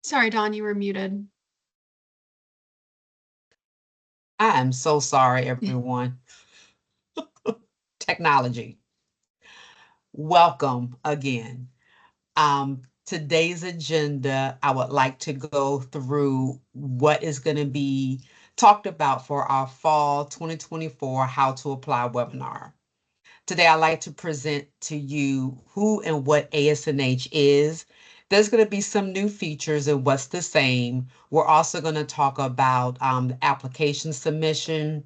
Sorry, Dawn, you were muted. I am so sorry, everyone. Technology. Welcome again. Today's agenda, I would like to go through what is going to be talked about for our fall 2024 How to Apply webinar. Today, I'd like to present to you who and what ASNH is. There's going to be some new features and what's the same. We're also going to talk about the application submission,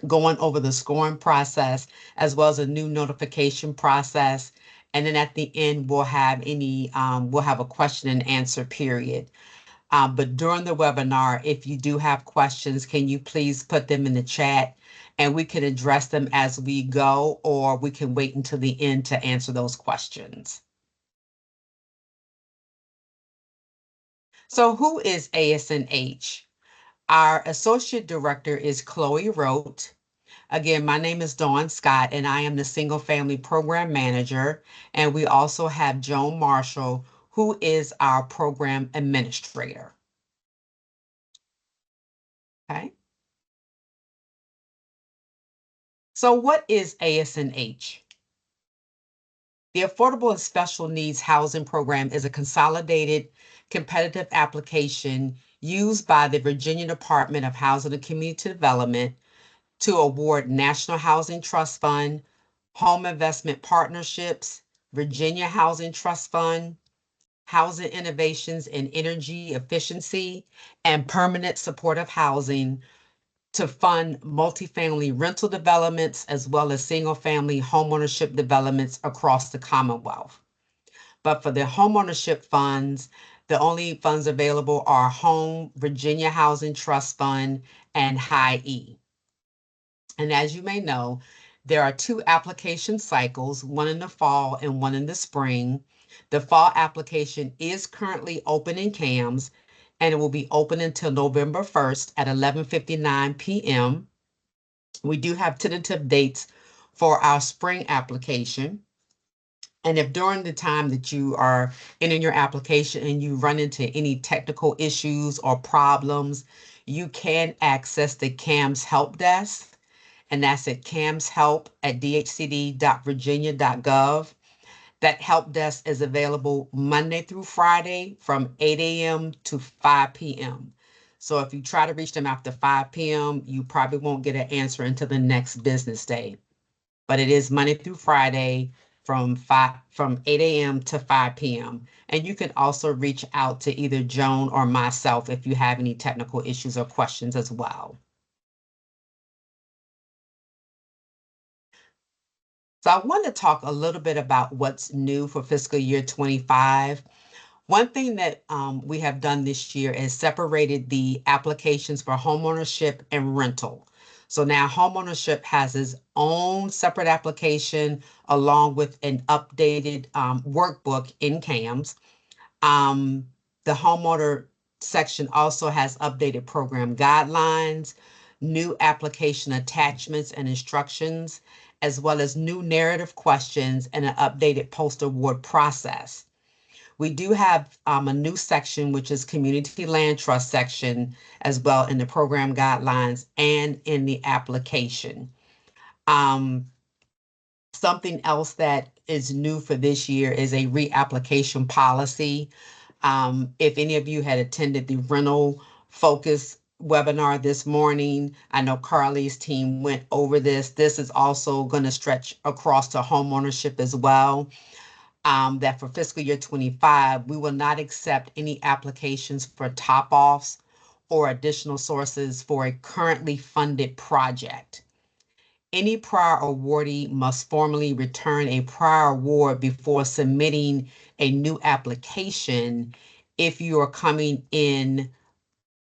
going over the scoring process, as well as a new notification process. And then at the end, we'll have a question and answer period. But during the webinar, if you do have questions, can you please put them in the chat and we can address them as we go, or we can wait until the end to answer those questions. So who is ASNH? Our associate director is Chloe Rote. Again, my name is Dawn Scott, and I am the Single Family Program Manager. And we also have Joan Marshall, who is our Program Administrator. Okay. So what is ASNH? The Affordable and Special Needs Housing Program is a consolidated competitive application used by the Virginia Department of Housing and Community Development to award National Housing Trust Fund, Home Investment Partnerships, Virginia Housing Trust Fund, Housing Innovations in Energy Efficiency, and Permanent Supportive Housing to fund multifamily rental developments as well as single-family homeownership developments across the Commonwealth. But for the homeownership funds, the only funds available are Home Virginia Housing Trust Fund and High E. And as you may know, there are two application cycles, one in the fall and one in the spring. The fall application is currently open in CAMS, and it will be open until November 1st at 11:59 p.m. We do have tentative dates for our spring application. And if during the time that you are in your application and you run into any technical issues or problems, you can access the CAMS help desk, and that's at camshelp@dhcd.virginia.gov. That help desk is available Monday through Friday from 8 a.m. to 5 p.m. So if you try to reach them after 5 p.m., you probably won't get an answer until the next business day. But it is Monday through Friday from 8 a.m. to 5 p.m. And you can also reach out to either Joan or myself if you have any technical issues or questions as well. So I want to talk a little bit about what's new for fiscal year 25. One thing that we have done this year is separated the applications for homeownership and rental. So now homeownership has its own separate application along with an updated workbook in CAMS. The homeowner section also has updated program guidelines, new application attachments and instructions, as well as new narrative questions and an updated post-award process. We do have a new section, which is community land trust section, as well in the program guidelines and in the application. Something else that is new for this year is a reapplication policy. If any of you had attended the rental focus webinar this morning, I know Carly's team went over this. This is also going to stretch across to homeownership as well. That for fiscal year 25, we will not accept any applications for top-offs or additional sources for a currently funded project. Any prior awardee must formally return a prior award before submitting a new application if you are coming in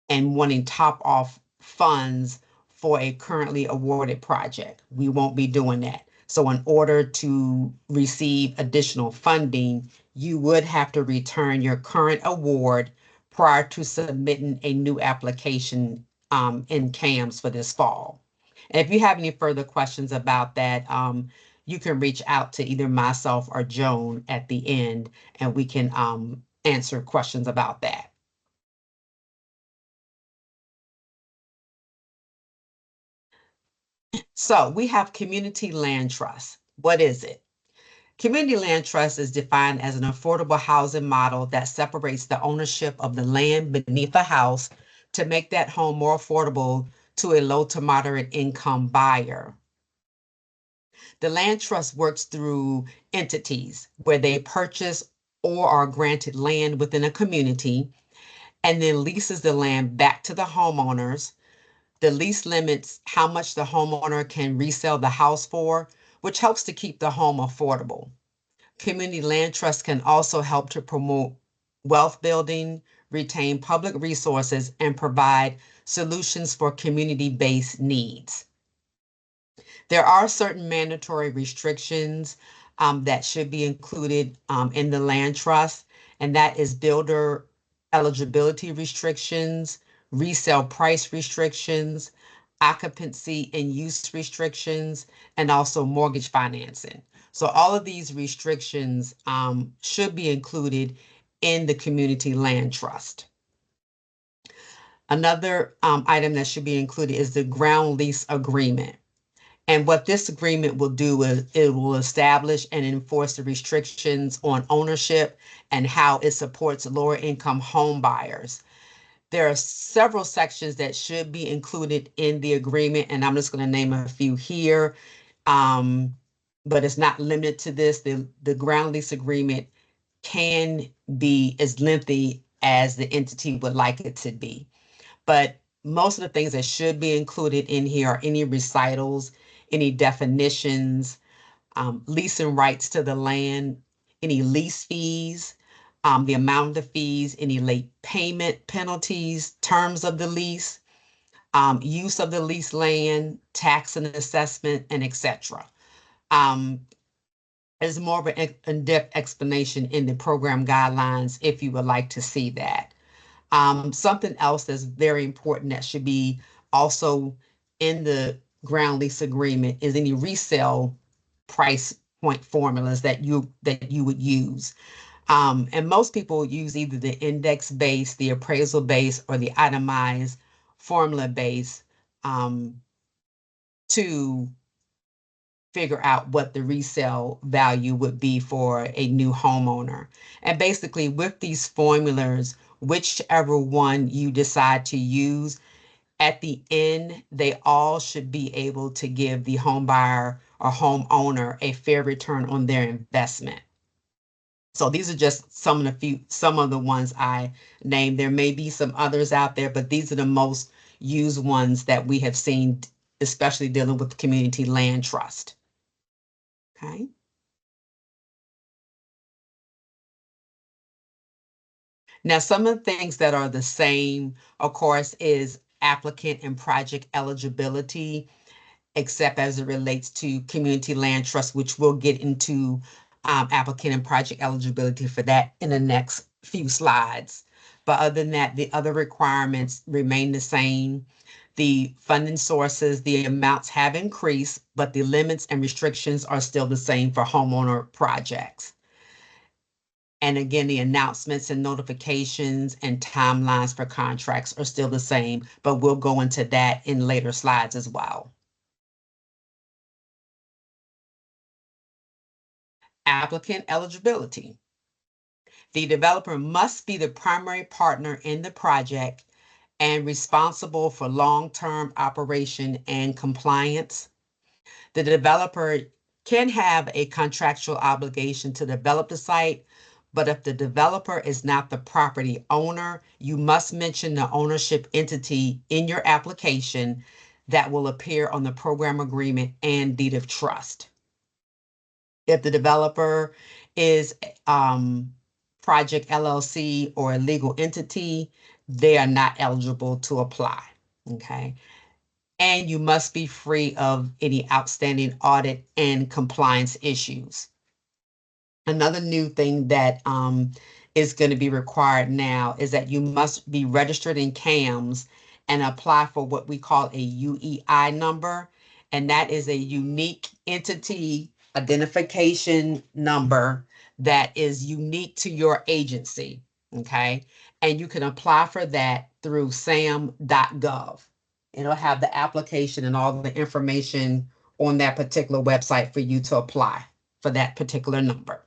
and wanting top-off funds for a currently awarded project. We won't be doing that. So in order to receive additional funding, you would have to return your current award prior to submitting a new application in CAMS for this fall. And if you have any further questions about that, you can reach out to either myself or Joan at the end, and we can answer questions about that. So we have community land trust. What is it? Community land trust is defined as an affordable housing model that separates the ownership of the land beneath a house to make that home more affordable to a low to moderate income buyer. The land trust works through entities where they purchase or are granted land within a community and then leases the land back to the homeowners. The lease limits how much the homeowner can resell the house for, which helps to keep the home affordable. Community land trusts can also help to promote wealth building, retain public resources, and provide solutions for community-based needs. There are certain mandatory restrictions that should be included in the land trust, and that is builder eligibility restrictions, resale price restrictions, occupancy and use restrictions, and also mortgage financing. So all of these restrictions should be included in the community land trust. Another item that should be included is the ground lease agreement. And what this agreement will do is it will establish and enforce the restrictions on ownership and how it supports lower income home buyers. There are several sections that should be included in the agreement, and I'm just going to name a few here. But it's not limited to this. The ground lease agreement can be as lengthy as the entity would like it to be. But most of the things that should be included in here are any recitals, any definitions, leasing rights to the land, any lease fees, the amount of the fees, any late payment penalties, terms of the lease, use of the leased land, tax and assessment, and etc. There's more of an in-depth explanation in the program guidelines if you would like to see that. Something else that's very important that should be also in the ground lease agreement is any resale price point formulas that you would use. And most people use either the index base, the appraisal base, or the itemized formula base to figure out what the resale value would be for a new homeowner. And basically with these formulas, whichever one you decide to use, at the end, they all should be able to give the home buyer or homeowner a fair return on their investment. So these are just some of the ones I named. There may be some others out there, but these are the most used ones that we have seen, especially dealing with community land trust. Okay. Now, some of the things that are the same, of course, is applicant and project eligibility, except as it relates to community land trust, which we'll get into applicant and project eligibility for that in the next few slides. But other than that, the other requirements remain the same. The funding sources, the amounts have increased, but the limits and restrictions are still the same for homeowner projects. And again, the announcements and notifications and timelines for contracts are still the same, but we'll go into that in later slides as well. Applicant eligibility. The developer must be the primary partner in the project and responsible for long-term operation and compliance. The developer can have a contractual obligation to develop the site, but if the developer is not the property owner, you must mention the ownership entity in your application that will appear on the program agreement and deed of trust. If the developer is Project LLC or a legal entity, they are not eligible to apply, okay? And you must be free of any outstanding audit and compliance issues. Another new thing that is going to be required now is that you must be registered in CAMS and apply for what we call a UEI number, and that is a unique entity identification number that is unique to your agency, okay? And you can apply for that through sam.gov. It'll have the application and all the information on that particular website for you to apply for that particular number.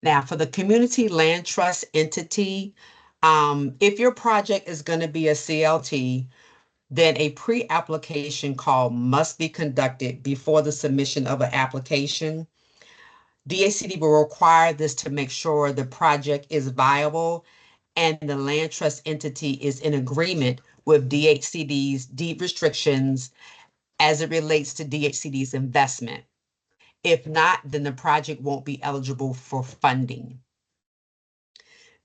Now, for the community land trust entity, if your project is going to be a CLT, then a pre-application call must be conducted before the submission of an application. DHCD will require this to make sure the project is viable and the land trust entity is in agreement with DHCD's deed restrictions as it relates to DHCD's investment. If not, then the project won't be eligible for funding.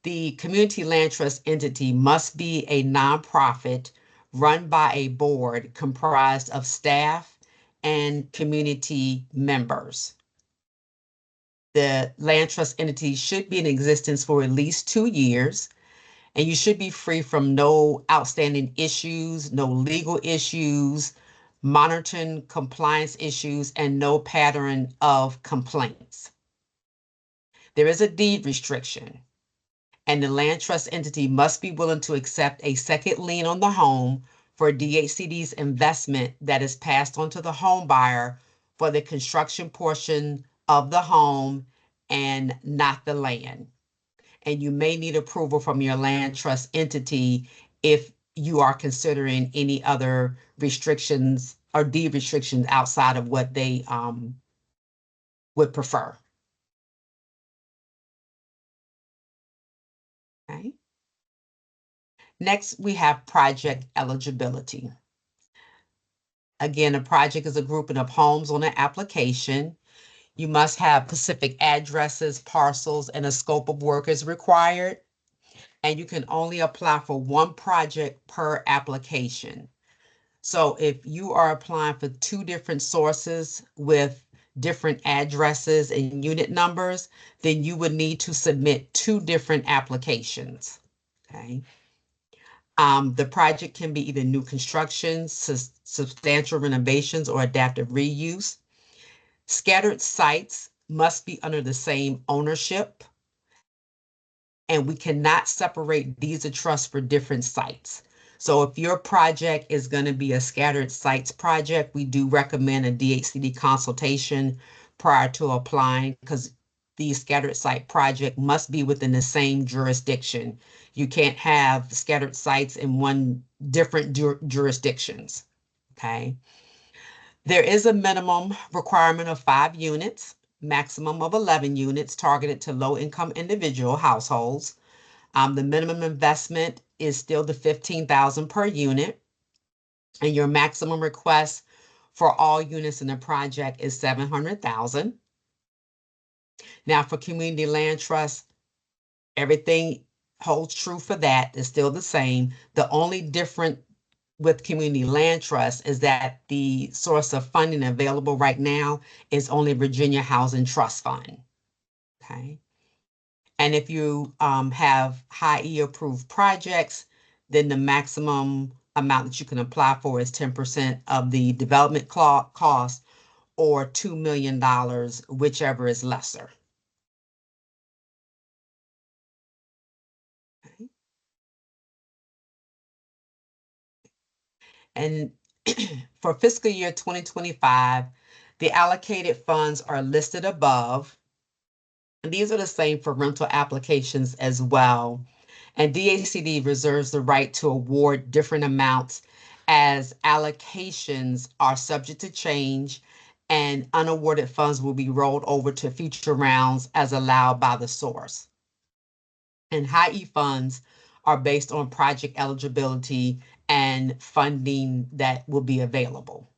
The community land trust entity must be a nonprofit run by a board comprised of staff and community members. The land trust entity should be in existence for at least 2 years, and you should be free from no outstanding issues, no legal issues, monitoring compliance issues, and no pattern of complaints. There is a deed restriction, and the land trust entity must be willing to accept a second lien on the home for DHCD's investment that is passed on to the home buyer for the construction portion of the home and not the land. And you may need approval from your land trust entity if you are considering any other restrictions or deed restrictions outside of what they would prefer. Okay. Next, we have project eligibility. Again, a project is a grouping of homes on an application. You must have specific addresses, parcels, and a scope of work is required. And you can only apply for one project per application. So if you are applying for 2 different sources with different addresses and unit numbers, then you would need to submit 2 different applications. Okay. The project can be either new construction, substantial renovations, or adaptive reuse. Scattered sites must be under the same ownership, and we cannot separate deeds of trust for different sites. So if your project is going to be a scattered sites project, we do recommend a DHCD consultation prior to applying, because the scattered site project must be within the same jurisdiction. You can't have scattered sites in different jurisdictions, okay? There is a minimum requirement of 5 units, maximum of 11 units targeted to low-income individual households. The minimum investment is still the $15,000 per unit, and your maximum request for all units in the project is $700,000. Now, for community land trust, everything holds true for that. It's still the same. The only difference with community land trust is that the source of funding available right now is only Virginia Housing Trust Fund. Okay. And if you have high E approved projects, then the maximum amount that you can apply for is 10% of the development cost or $2 million, whichever is lesser. Okay. And for fiscal year 2025, the allocated funds are listed above. And these are the same for rental applications as well. And DHCD reserves the right to award different amounts as allocations are subject to change, and unawarded funds will be rolled over to future rounds as allowed by the source. And high E funds are based on project eligibility and funding that will be available.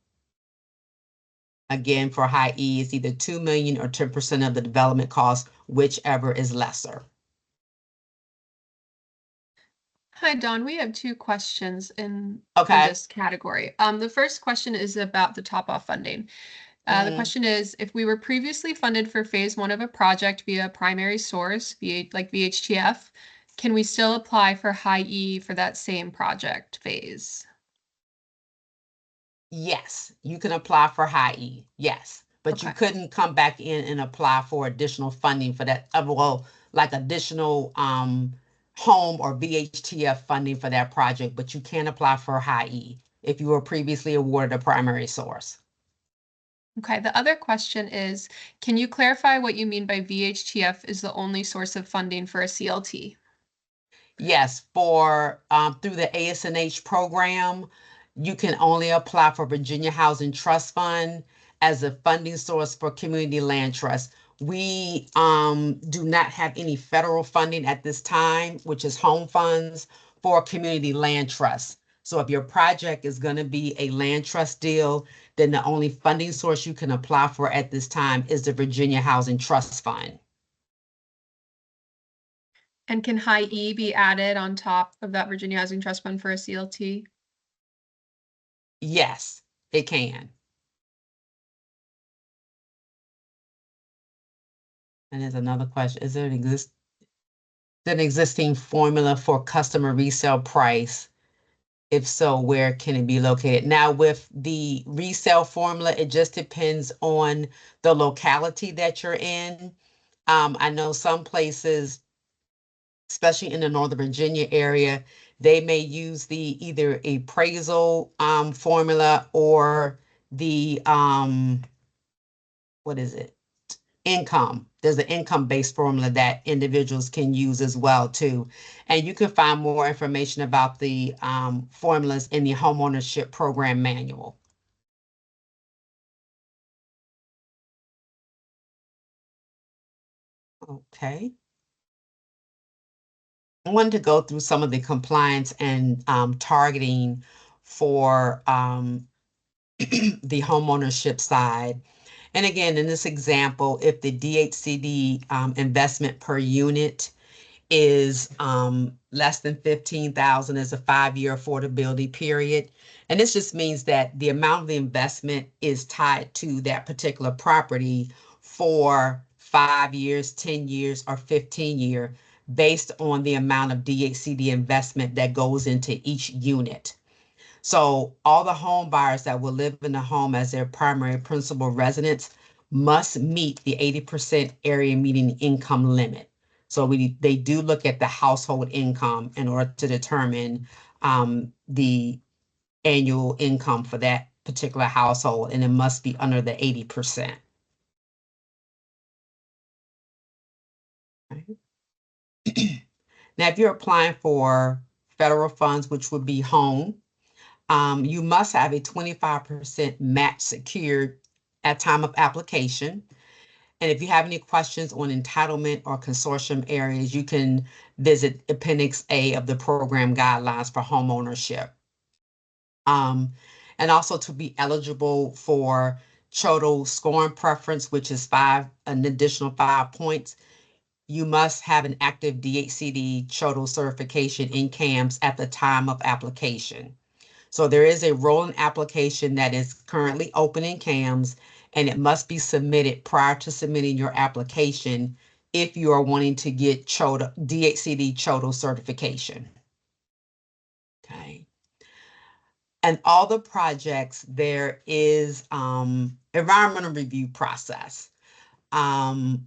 Again, for high E, it's either 2 million or 10% of the development cost, whichever is lesser. Hi, Dawn. We have 2 questions in Okay. this category. The first question is about the top-off funding. The question is, if we were previously funded for phase 1 of a project via primary source, like VHTF, can we still apply for high E for that same project phase? Yes, you can apply for high E, yes. But you couldn't come back in and apply for additional funding for that. Well, like additional home or VHTF funding for that project, but you can apply for high E if you were previously awarded a primary source. Okay, the other question is, can you clarify what you mean by VHTF is the only source of funding for a CLT? Yes, for through the ASNH program, you can only apply for Virginia Housing Trust Fund as a funding source for community land trust. We do not have any federal funding at this time, which is home funds for community land trust. So if your project is going to be a land trust deal, then the only funding source you can apply for at this time is the Virginia Housing Trust Fund. And can high E be added on top of that Virginia Housing Trust Fund for a CLT? Yes, it can. And there's another question. Is there an existing formula for customer resale price? If so, where can it be located? Now, with the resale formula, it just depends on the locality that you're in. I know some places, especially in the Northern Virginia area, they may use the either appraisal formula or the what is it? Income. There's an income-based formula that individuals can use as well too. And you can find more information about the formulas in the homeownership program manual. Okay. I wanted to go through some of the compliance and targeting for the homeownership side. And again, in this example, if the DHCD investment per unit is less than 15,000 as a 5-year affordability period. And this just means that the amount of the investment is tied to that particular property for 5 years, 10 years, or 15-year based on the amount of DHCD investment that goes into each unit. So all the home buyers that will live in the home as their primary principal residence must meet the 80% area median income limit. So they do look at the household income in order to determine the annual income for that particular household, and it must be under the 80%. Right. Now, if you're applying for federal funds, which would be home, you must have a 25% match secured at time of application. And if you have any questions on entitlement or consortium areas, you can visit Appendix A of the program guidelines for home ownership. And also to be eligible for total scoring preference, which is an additional 5 points, you must have an active DHCD total certification in CAMS at the time of application. So there is a rolling application that is currently open in CAMS, and it must be submitted prior to submitting your application if you are wanting to get DHCD total certification. Okay. And all the projects, there is environmental review process.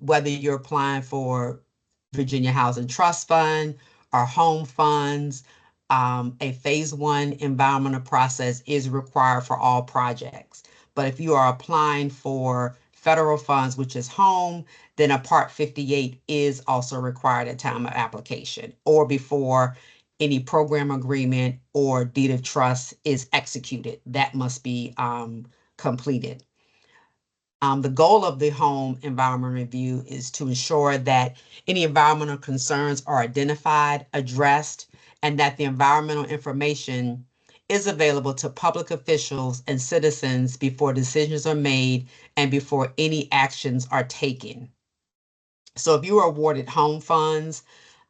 Whether you're applying for Virginia Housing Trust Fund or home funds, a phase 1 environmental process is required for all projects. But if you are applying for federal funds, which is home, then a Part 58 is also required at time of application or before any program agreement or deed of trust is executed. That must be completed. The goal of the home environment review is to ensure that any environmental concerns are identified, addressed, and that the environmental information is available to public officials and citizens before decisions are made and before any actions are taken. So if you are awarded home funds,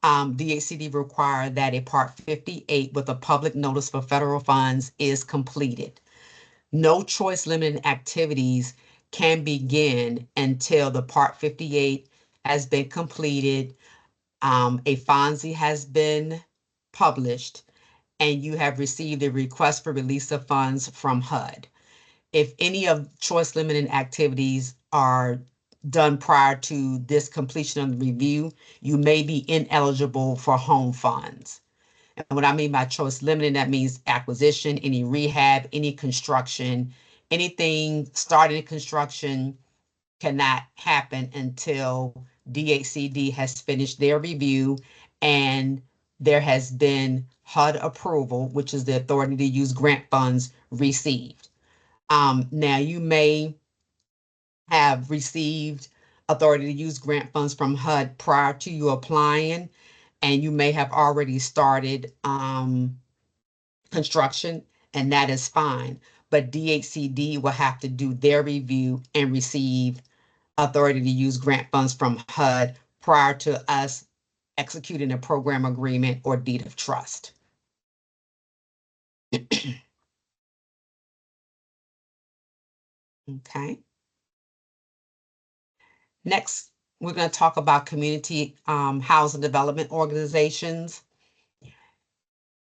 DHCD require that a Part 58 with a public notice for federal funds is completed. No choice limiting activities can begin until the Part 58 has been completed, a FONSI has been published, and you have received a request for release of funds from HUD. If any of choice limiting activities are done prior to this completion of the review, you may be ineligible for home funds. And what I mean by choice limited, that means acquisition, any rehab, any construction, anything starting construction cannot happen until DHCD has finished their review and there has been HUD approval, which is the authority to use grant funds received. Now you may have received authority to use grant funds from HUD prior to you applying, and you may have already started construction, and that is fine. But DHCD will have to do their review and receive authority to use grant funds from HUD prior to us executing a program agreement or deed of trust. Okay. Next, we're going to talk about community housing development organizations.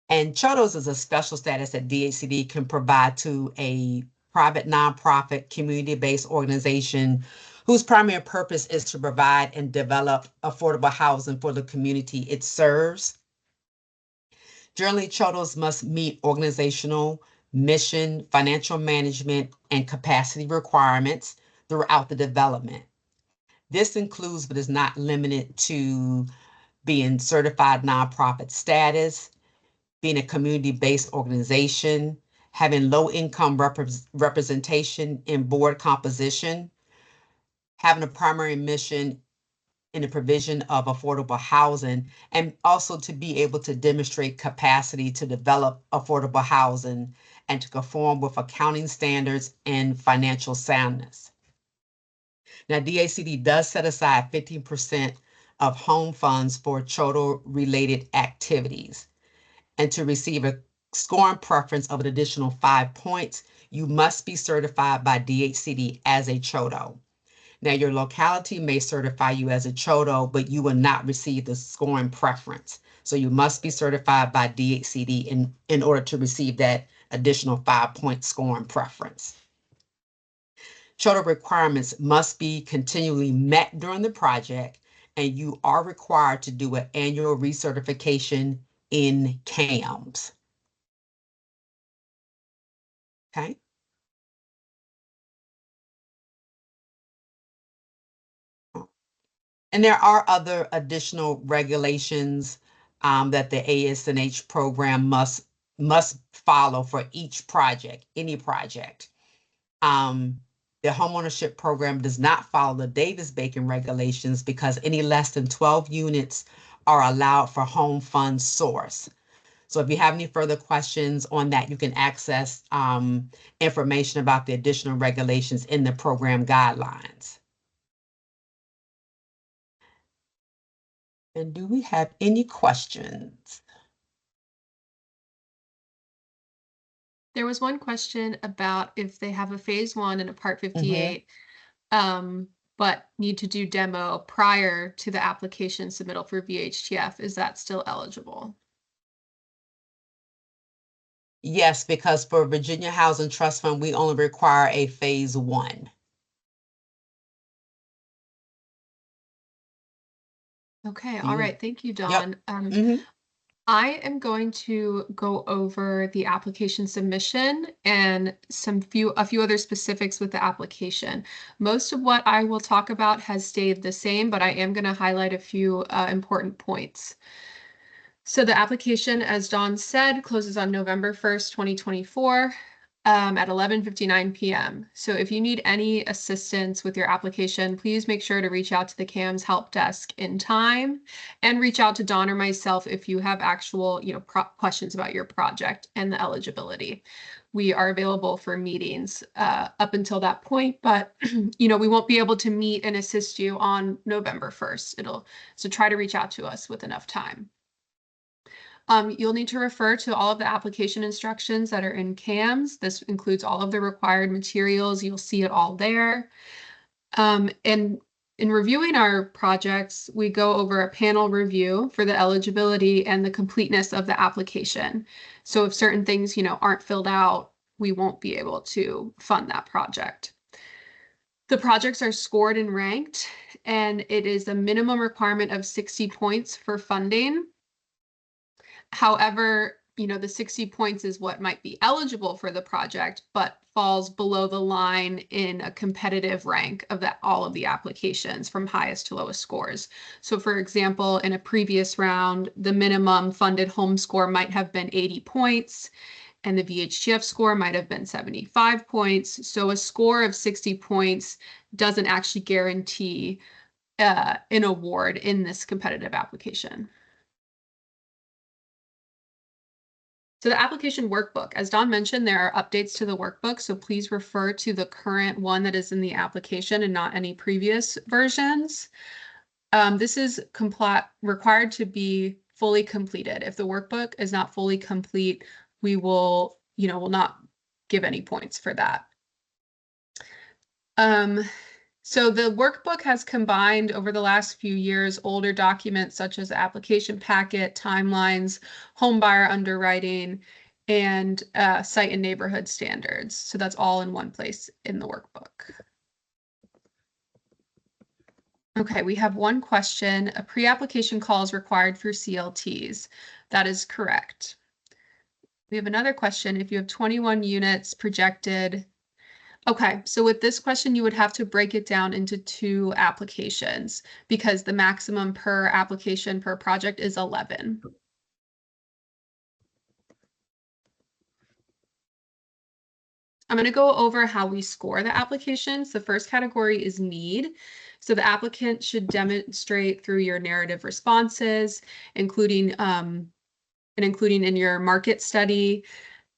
And CHODOs is a special status that DHCD can provide to a private nonprofit community-based organization whose primary purpose is to provide and develop affordable housing for the community it serves. Generally, CHODOs must meet organizational, mission, financial management, and capacity requirements throughout the development. This includes, but is not limited to, being certified nonprofit status, being a community-based organization, having low-income representation in board composition, having a primary mission in the provision of affordable housing, and also to be able to demonstrate capacity to develop affordable housing and to conform with accounting standards and financial soundness. Now, DHCD does set aside 15% of home funds for CHODO-related activities. And to receive a scoring preference of an additional 5 points, you must be certified by DHCD as a CHODO. Now, your locality may certify you as a CHODO, but you will not receive the scoring preference. So you must be certified by DHCD in order to receive that additional 5-point scoring preference. CHODO requirements must be continually met during the project, and you are required to do an annual recertification in CAMS. Okay. And there are other additional regulations that the ASNH program must follow for each project, any project. The homeownership program does not follow the Davis-Bacon regulations because any less than 12 units are allowed for home fund source. So if you have any further questions on that, you can access information about the additional regulations in the program guidelines. And do we have any questions? There was one question about if they have a phase 1 and a part 58, but need to do demo prior to the application submittal for VHTF. Is that still eligible? Yes, because for Virginia Housing Trust Fund, we only require a phase 1. Okay, all right. Thank you, Yep. Dawn. I am going to go over the application submission and a few other specifics with the application. Most of what I will talk about has stayed the same, but I am going to highlight a few important points. So the application, as Dawn said, closes on November 1st, 2024. At 11:59 p.m. So if you need any assistance with your application, please make sure to reach out to the CAMS help desk in time and reach out to Dawn or myself if you have actual, questions about your project and the eligibility. We are available for meetings up until that point, but we won't be able to meet and assist you on November 1st. So try to reach out to us with enough time. You'll need to refer to all of the application instructions that are in CAMS. This includes all of the required materials. You'll see it all there. And in reviewing our projects, we go over a panel review for the eligibility and the completeness of the application. So if certain things, aren't filled out, we won't be able to fund that project. The projects are scored and ranked, and it is a minimum requirement of 60 points for funding. However, the 60 points is what might be eligible for the project, but falls below the line in a competitive rank of all of the applications from highest to lowest scores. So for example, in a previous round, the minimum funded home score might have been 80 points, and the VHTF score might have been 75 points. So a score of 60 points doesn't actually guarantee an award in this competitive application. So the application workbook, as Dawn mentioned, there are updates to the workbook, so please refer to the current one that is in the application and not any previous versions. This is required to be fully completed. If the workbook is not fully complete, we will not give any points for that. So the workbook has combined over the last few years older documents such as the application packet, timelines, home buyer underwriting, and site and neighborhood standards. So that's all in one place in the workbook. Okay, we have one question. A pre-application call is required for CLTs. That is correct. We have another question. If you have 21 units projected, okay, so with this question, you would have to break it down into 2 applications because the maximum per application per project is 11. I'm going to go over how we score the applications. The first category is need. So the applicant should demonstrate through your narrative responses, including in your market study,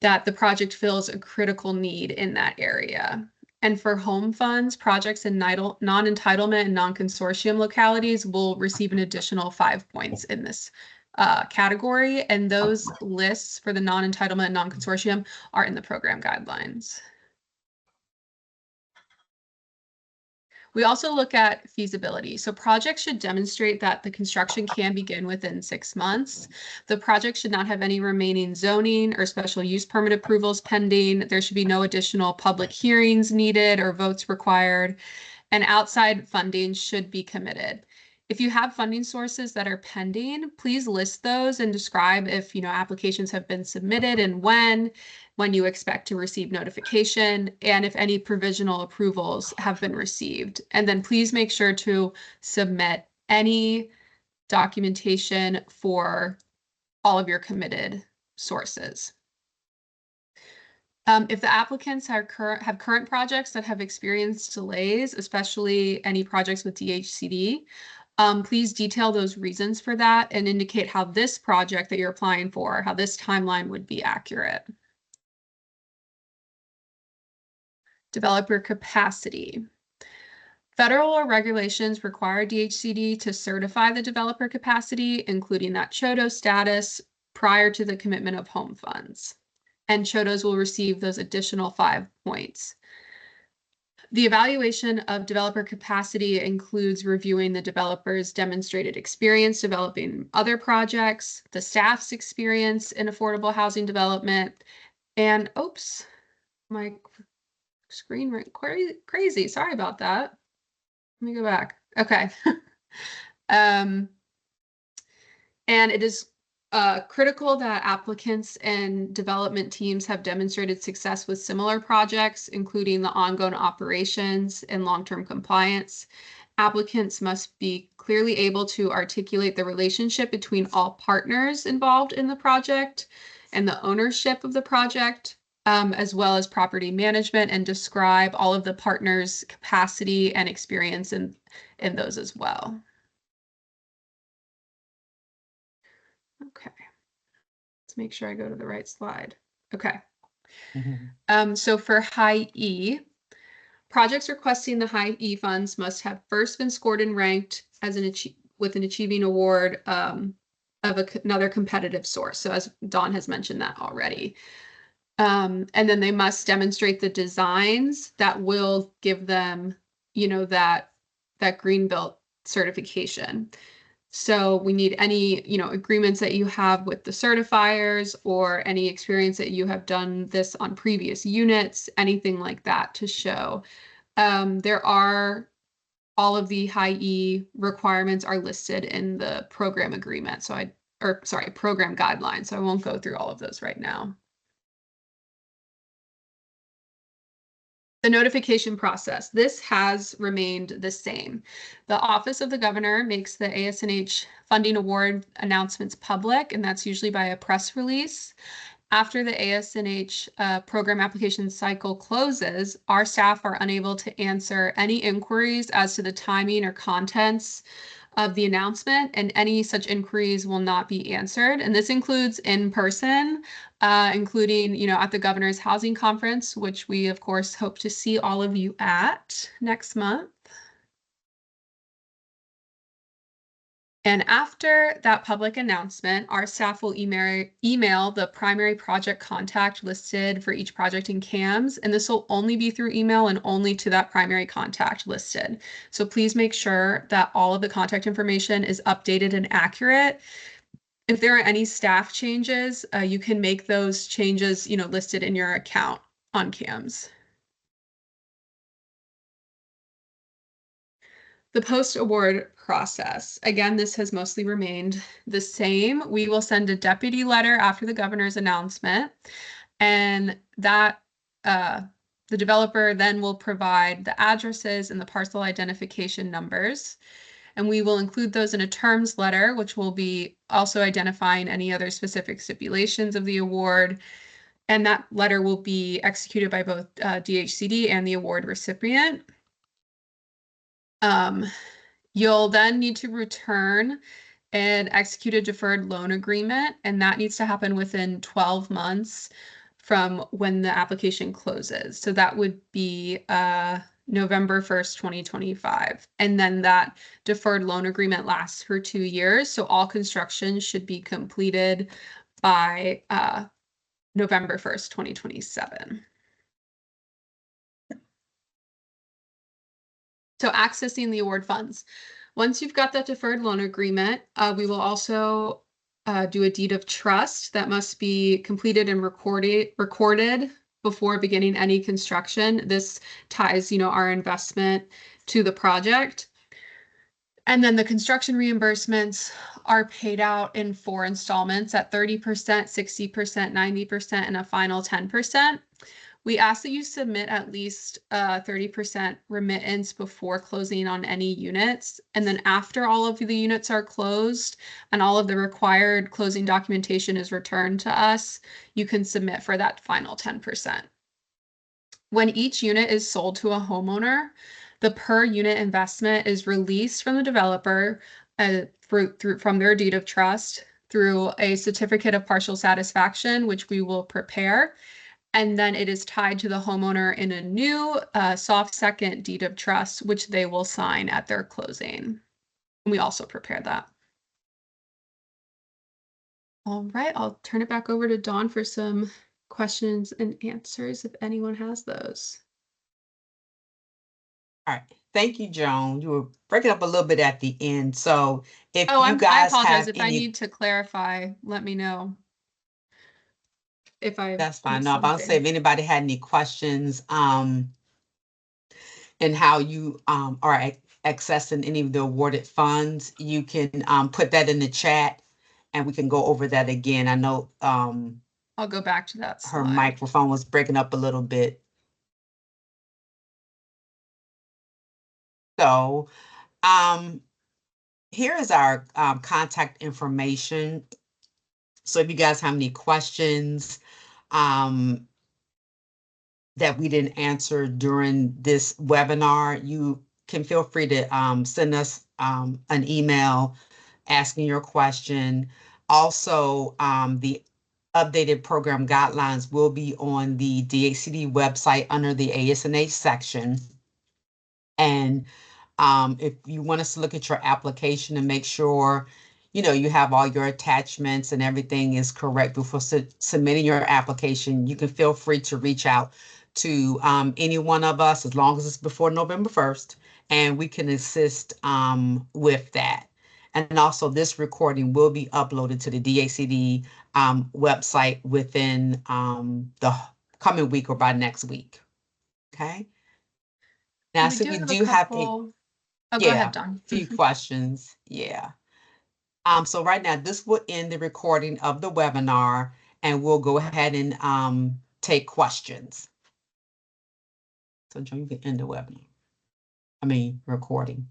that the project fills a critical need in that area. And for home funds, projects in non-entitlement and non-consortium localities will receive an additional 5 points in this category. And those lists for the non-entitlement and non-consortium are in the program guidelines. We also look at feasibility. So projects should demonstrate that the construction can begin within 6 months. The project should not have any remaining zoning or special use permit approvals pending. There should be no additional public hearings needed or votes required. And outside funding should be committed. If you have funding sources that are pending, please list those and describe if applications have been submitted and when you expect to receive notification, and if any provisional approvals have been received. And then please make sure to submit any documentation for all of your committed sources. If the applicants have current projects that have experienced delays, especially any projects with DHCD, please detail those reasons for that and indicate how this project that you're applying for, how this timeline would be accurate. Developer capacity. Federal regulations require DHCD to certify the developer capacity, including that CHODO status, prior to the commitment of home funds. And CHODOs will receive those additional 5 points. The evaluation of developer capacity includes reviewing the developer's demonstrated experience developing other projects, the staff's experience in affordable housing development, and oops, my screen went crazy. Sorry about that. Let me go back. Okay. And it is critical that applicants and development teams have demonstrated success with similar projects, including the ongoing operations and long-term compliance. Applicants must be clearly able to articulate the relationship between all partners involved in the project and the ownership of the project, as well as property management, and describe all of the partners' capacity and experience in those as well. Okay, let's make sure I go to the right slide. Okay. So for high E, projects requesting the high E funds must have first been scored and ranked as with an achieving award of another competitive source. So as Dawn has mentioned that already. And then they must demonstrate the designs that will give them, that Greenbelt certification. So we need any, agreements that you have with the certifiers or any experience that you have done this on previous units, anything like that to show There are all of the high E requirements are listed in the program agreement. Program guidelines. So I won't go through all of those right now. The notification process. This has remained the same. The Office of the Governor makes the ASNH funding award announcements public, and that's usually by a press release. After the ASNH program application cycle closes, our staff are unable to answer any inquiries as to the timing or contents of the announcement, and any such inquiries will not be answered. And this includes in person, including, at the Governor's Housing Conference, which we, of course, hope to see all of you at next month. And after that public announcement, our staff will email the primary project contact listed for each project in CAMS, and this will only be through email and only to that primary contact listed. So please make sure that all of the contact information is updated and accurate. If there are any staff changes, you can make those changes, listed in your account on CAMS. The post-award process. Again, this has mostly remained the same. We will send a deputy letter after the governor's announcement, and that the developer then will provide the addresses and the parcel identification numbers. And we will include those in a terms letter, which will be also identifying any other specific stipulations of the award. And that letter will be executed by both DHCD and the award recipient. You'll then need to return and execute a deferred loan agreement, and that needs to happen within 12 months from when the application closes. So that would be November 1st, 2025. And then that deferred loan agreement lasts for 2 years. So all construction should be completed by November 1st, 2027. So accessing the award funds. Once you've got that deferred loan agreement, we will also do a deed of trust that must be completed and recorded before beginning any construction. This ties, our investment to the project. And then the construction reimbursements are paid out in 4 installments at 30%, 60%, 90%, and a final 10%. We ask that you submit at least 30% remittance before closing on any units. And then after all of the units are closed and all of the required closing documentation is returned to us, you can submit for that final 10%. When each unit is sold to a homeowner, the per unit investment is released from the developer from their deed of trust through a certificate of partial satisfaction, which we will prepare. And then it is tied to the homeowner in a new soft second deed of trust, which they will sign at their closing. And we also prepare that. All right, I'll turn it back over to Dawn for some questions and answers if anyone has those. All right. Thank you, Joan. You were breaking up a little bit at the end. So if I guys apologize. have if I need to clarify, let me know. That's fine. No, I'll say if anybody had any questions and how you are accessing any of the awarded funds, you can put that in the chat and we can go over that again. I know I'll go back to that slide. Her microphone was breaking up a little bit. So here is our contact information. So if you guys have any questions that we didn't answer during this webinar, you can feel free to send us an email asking your question. Also, the updated program guidelines will be on the DHCD website under the ASNH section. And if you want us to look at your application and make sure, you have all your attachments and everything is correct before submitting your application, you can feel free to reach out to any one of us as long as it's before November 1st, and we can assist with that. And also this recording will be uploaded to the DHCD website within the coming week or by next week. Okay. Now, We so do we have a do have a, couple. Oh, go ahead, yeah, Dawn. few questions. Yeah. So right now, this will end the recording of the webinar, and we'll go ahead and take questions. So Joan, you can end the webinar. I mean, recording.